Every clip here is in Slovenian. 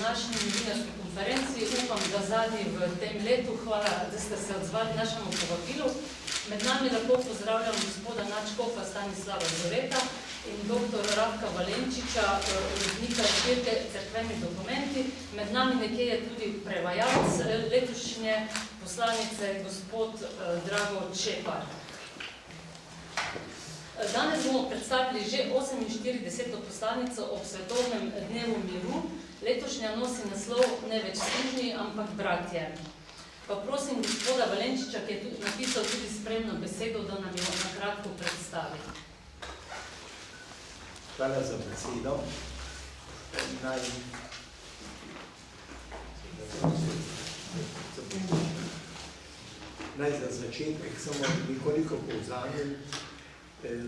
današnji novinarski konferenci. Upam, da zadnji v tem letu. Hvala, da ste se odzvali našemu povabilu. Med nami lepo pozdravljam gospoda nadškofa Stanislava Zoreta in dr. Rafka Valenčiča, urednika zbirke Cerkveni dokumenti. Med nami nekje je tudi prevajalec letošnje poslanice, gospod Drago Čepar. Danes bomo predstavili že 48. poslanico ob Svetovnem dnevu miru. Letošnja nosi naslov Ne več služni, ampak bratje. Pa prosim gospoda Valenčiča, ki je napisal tudi spremno besedo, da nam jo na kratko predstavi. Hvala za besedo. Naj za začetek samo nekoliko povzamem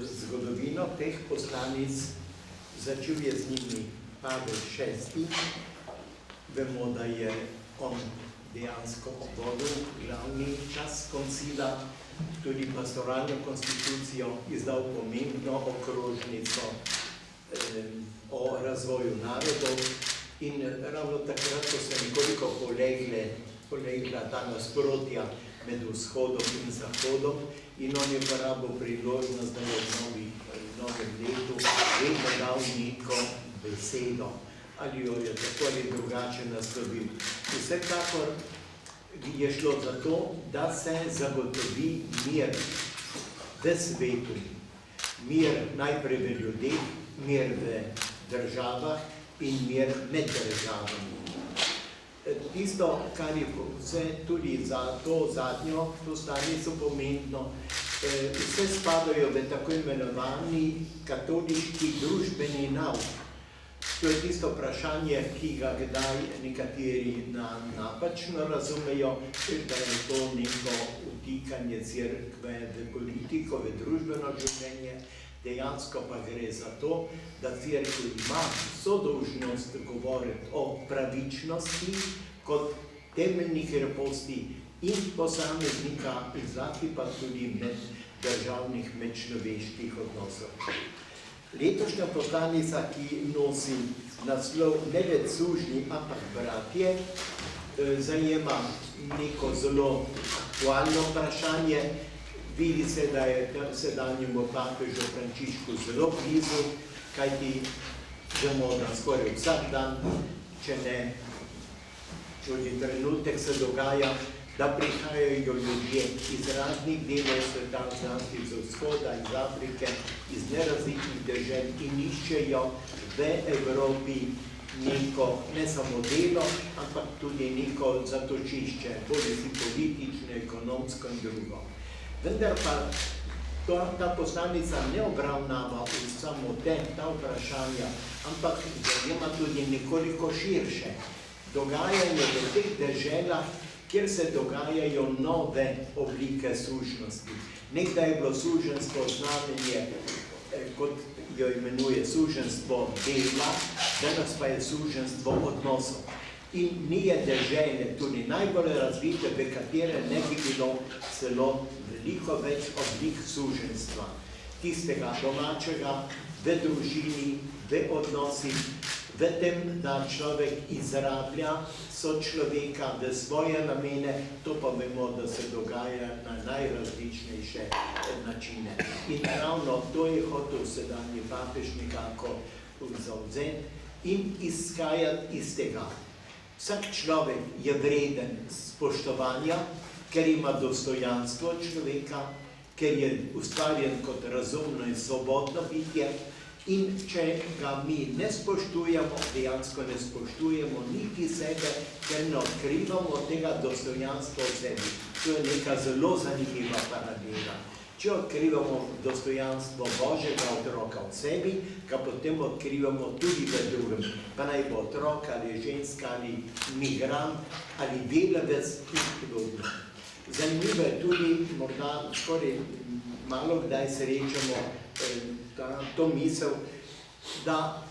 zgodovino teh poslanic. Začel je z njimi Pavel VI. Vemo, da je on dejansko vodil glavni čas koncila, tudi pastoralno konstitucijo, izdal pomembno okrožnico o razvoju narodov in ravno takrat, ko se nekoliko polegla ta nasprotja med vzhodom in zahodom in on je porabil priložnost, da je v novem letu vedno dal neko besedo ali jo je tako ali drugače naslovil. Vsekakor je šlo za to, da se zagotovi mir v svetu. Mir najprej v ljudeh, mir v državah in mir med državami. Tisto, kar je vse tudi za to zadnjo poslanico pomembno, vse spadajo v tako imenovani katoliški družbeni nauk. To je tisto vprašanje, ki ga kdaj nekateri napačno razumejo, da je to neko vtikanje cerkve v politiko, v družbeno življenje. Dejansko pa gre za to, da cerkev ima vso dolžnost govoriti o pravičnosti kot temeljni kreposti in posameznika, zlasti pa tudi med državnih, medčloveških odnosov. Letošnja poslanica, ki nosi naslov Ne več sužnji, ampak bratje, zajema neko zelo aktualno vprašanje. Vidi se, da je sedanjemu papežu Frančišku zelo blizu, kajti vemo, da skoraj vsak dan, če ne tudi trenutek se dogaja, da prihajajo ljudje iz raznih delov sveta, zlasti iz vzhoda, iz Afrike, iz nerazličnih dežel in iščejo v Evropi neko ne samo delo, ampak tudi neko zatočišče, bodisi politično, ekonomsko in drugo. Vendar pa ta poslanica ne obravnava samo ta vprašanja, ampak zajema tudi nekoliko širše. Dogajanje v teh deželah, kjer se dogajajo nove oblike sužnosti. Nekdaj je bilo suženstvo znamenje, kot jo imenuje suženstvo dela, danes pa je suženstvo odnosov. In nije dežele, tudi najbolj razvite, v katere ne bi bilo celo veliko več oblik suženstva. Tistega domačega, v družini, v odnosih, v tem, da človek izrablja sočloveka v svoje namene, to pa vemo, da se dogaja na najrazličnejše načine. In ravno to je hotel sedanji papež nekako zavzeti in izhajati iz tega. Vsak človek je vreden spoštovanja, ker ima dostojanstvo človeka, ker je ustvarjen kot razumno in svobodno bitje. In če ga mi ne spoštujemo, dejansko ne spoštujemo niti sebe, ker ne odkrivamo tega dostojanstva v sebi. To je neka zelo zanimiva paralela. Če odkrivamo dostojanstvo Božjega otroka v sebi, ga potem odkrivamo tudi v drugem. Pa naj bo otrok, ali ženska, ali migrant, ali delavec in podobno. Zanimivo je tudi, morda skoraj malo kdaj srečamo to misel, da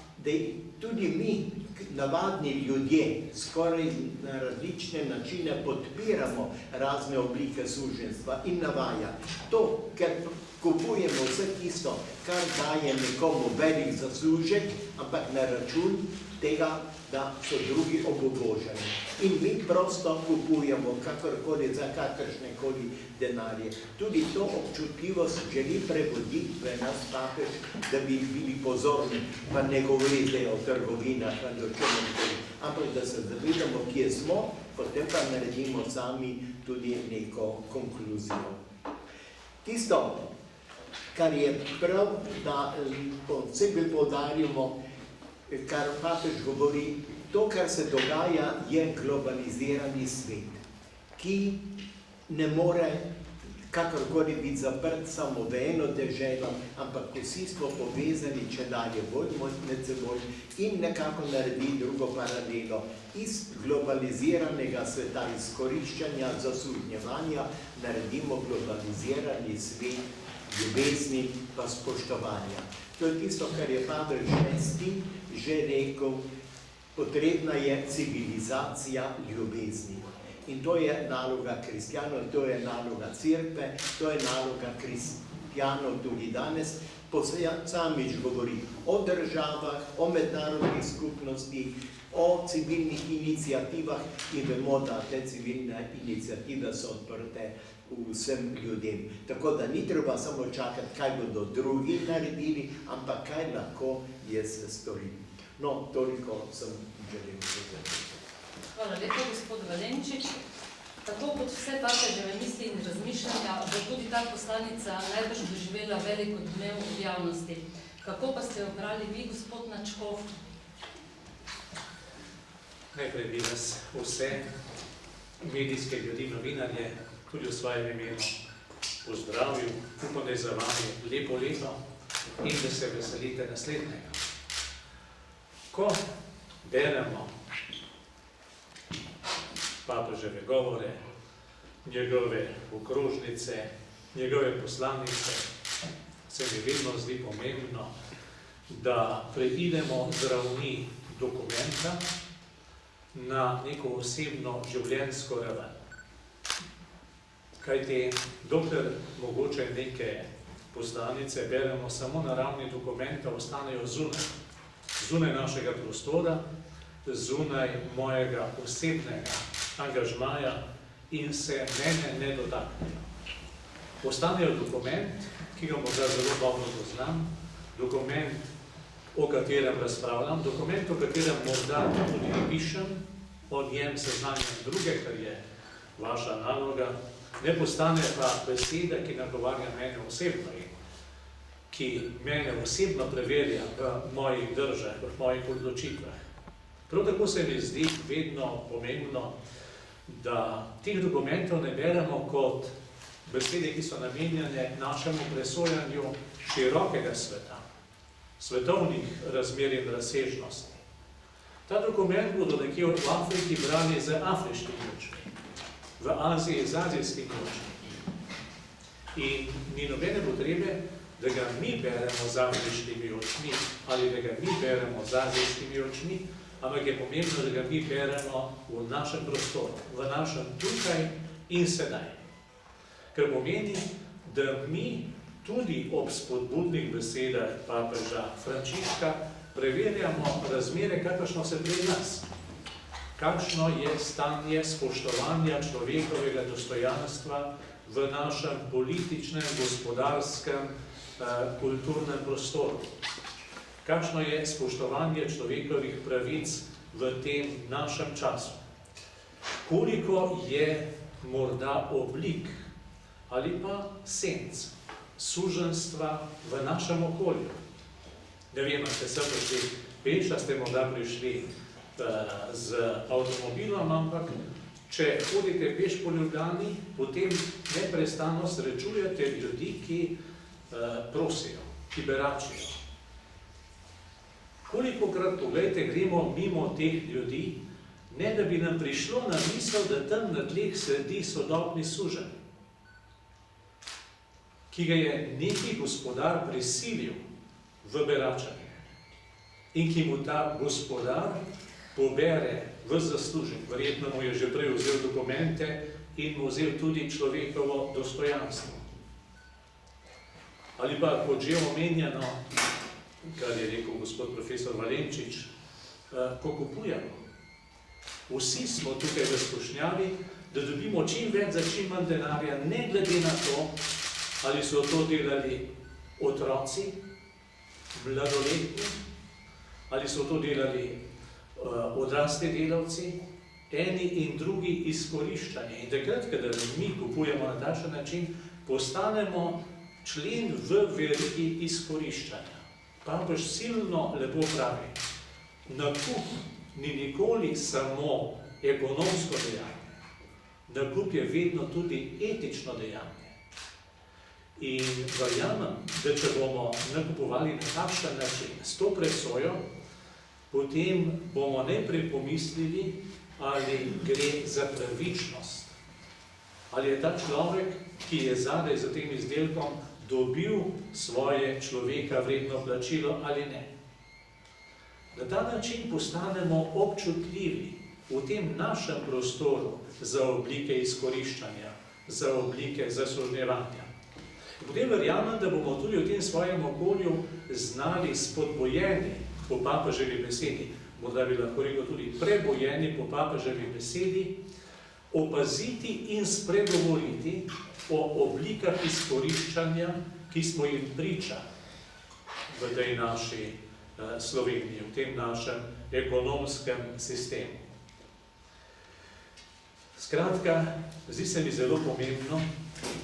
tudi mi, navadni ljudje, skoraj na različne načine podpiramo razne oblike suženstva in navaja. To, ker kupujemo vse tisto, kar daje nekomu velik zaslužek, ampak na račun tega, da so drugi obubožani. In mi prosto kupujemo kakorkoli za kakršnekoli denarje. Tudi to občutljivost želi prevoditi v nas papež, da bi bili pozorni, pa ne govorite o trgovinah, ampak da se zavedamo, kje smo, potem pa naredimo sami tudi neko konkluzijo. Tisto, kar je prav, da posebej poudarjamo, kar papež govori, to, kar se dogaja, je globalizirani svet, ki ne more kakorkoli biti zaprt samo v eno deželo, ampak vsi smo povezani, če dalje bolj med seboj in nekako naredi drugo paralelo. Iz globaliziranega sveta, izkoriščanja, zaslužnjevanja naredimo globalizirani svet ljubezni pa spoštovanja. To je tisto, kar je Pavel VI že rekel, potrebna je civilizacija ljubezni. In to je naloga kristjanov, to je naloga cerkve, to je naloga kristjanov tudi danes. Posamič govori o državah, o mednarodnih skupnosti, o civilnih inicijativah in vemo, da te civilne inicijative so odprte vsem ljudem. Tako da ni treba samo čakati, kaj bodo drugi naredili, ampak kaj lahko jaz storim. No, toliko sem želel povedati. Hvala lepa, gospod Valenčič. Tako kot vse papeževe misli in razmišljanja, bo tudi ta poslanica najbrž doživela velik odmev v javnosti. Kako pa ste jo brali vi, gospod Načkov? Najprej bi vas vse medijske ljudi, novinarje, tudi v svojem imenu pozdravil. Upam, da je za vami lepo leto in da se veselite naslednjega. Ko beremo papeževe govore, njegove okrožnice, njegove poslanice, se mi vedno zdi pomembno, da preidemo z ravni dokumenta na neko osebno življenjsko raven. Kajti, dokler mogoče neke poslanice beremo samo na ravni dokumenta, ostanejo zunaj našega prostora, zunaj mojega osebnega angažmaja in se mene ne dotaknejo. Ostanejo dokument, ki ga morda zelo dobro poznam, dokument, o katerem razpravljam, dokument, o katerem morda tudi pišem, o njem seznanjam druge, kar je vaša naloga, ne postane pa beseda, ki nagovarja mene osebno in ki mene osebno preverja v mojih držah, v mojih odločitvah. Prav tako se mi zdi vedno pomembno, da teh dokumentov ne beremo kot besede, ki so namenjene našemu presojanju širokega sveta, svetovnih razmer in razsežnosti. Ta dokument bodo nekje v Afriki brali z afriškimi očmi, v Aziji z azijskimi očmi. In ni nobene potrebe, da ga mi beremo z afriškimi očmi ali da ga mi beremo z azijskimi očmi, ampak je pomembno, da ga mi beremo v našem prostoru, v našem tukaj in sedaj. Ker pomeni, da mi tudi ob spodbudnih besedah papeža Frančiška preverjamo razmere, kakršno se pri nas. Kakšno je stanje spoštovanja človekovega dostojanstva v našem političnem, gospodarskem, kulturnem prostoru. Kakšno je spoštovanje človekovih pravic v tem našem času. Koliko je morda oblik ali pa senc suženjstva v našem okolju. Ne vem, ste sem prišli peš, a ste morda prišli z avtomobilom, ampak če hodite peš po Ljubljani, potem neprestano srečujete ljudi, ki prosijo, ki beračijo. Kolikokrat, poglejte, gremo mimo teh ljudi, ne da bi nam prišlo na misel, da tam na tleh sedi sodobni suženj, ki ga je neki gospodar prisilil v beračanje in ki mu ta gospodar pobere v zaslužek. Verjetno mu je že prej vzel dokumente in mu vzel tudi človekovo dostojanstvo. Ali pa, kot že omenjeno, kar je rekel gospod profesor Valenčič, ko kupujemo. Vsi smo tukaj v skušnjavi, da dobimo čim več za čim manj denarja, ne glede na to, ali so to delali otroci, mladoletni, ali so to delali odrasli delavci, eni in drugi izkoriščanje. In takrat, kadar mi kupujemo na takšen način, postanemo člen v verigi izkoriščanja. Papež silno lepo pravi, nakup ni nikoli samo ekonomsko dejanje. Nakup je vedno tudi etično dejanje. In verjamem, da če bomo nakupovali na takšen način, s to presojo, potem bomo najprej pomislili, ali gre za pravičnost. Ali je ta človek, ki je zadaj za tem izdelkom, dobil svoje človeka vredno plačilo ali ne. Na ta način postanemo občutljivi v tem našem prostoru za oblike izkoriščanja, za oblike zasluževanja. Potem verjamem, da bomo tudi v tem svojem okolju znali spodbojeni po papeževi besedi, morda bi lahko rekel tudi prebojeni po papeževi besedi, opaziti in spregovoriti o oblikah izkoriščanja, ki smo jim priča v tej naši Sloveniji, v tem našem ekonomskem sistemu. Skratka, zdi se mi zelo pomembno,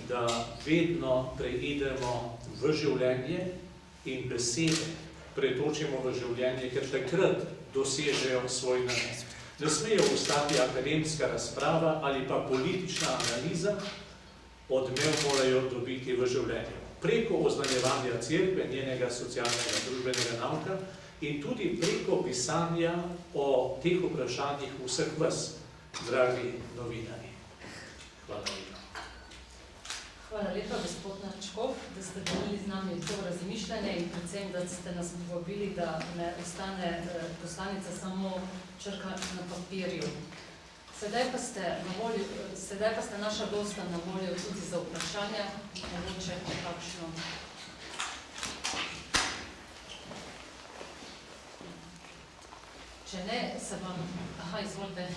da vedno preidemo v življenje in besede pretočimo v življenje, ker takrat dosežejo svoj namen. Ne smejo ostati akademska razprava ali pa politična analiza, odmev morajo dobiti v življenju. Preko oznanjevanja cerkve, njenega socialnega, družbenega nauka in tudi preko pisanja o teh vprašanjih vseh vas, dragi novinarji. Hvala lepa. Hvala lepa, gospod Načkov, da ste delili z nami to razmišljanje in predvsem, da ste nas povabili, da ne ostane poslanica samo črka na papirju. Sedaj pa ste naša gosta na voljo tudi za vprašanja, mogoče kakšno. Če ne, se vam... Aha, izvolite.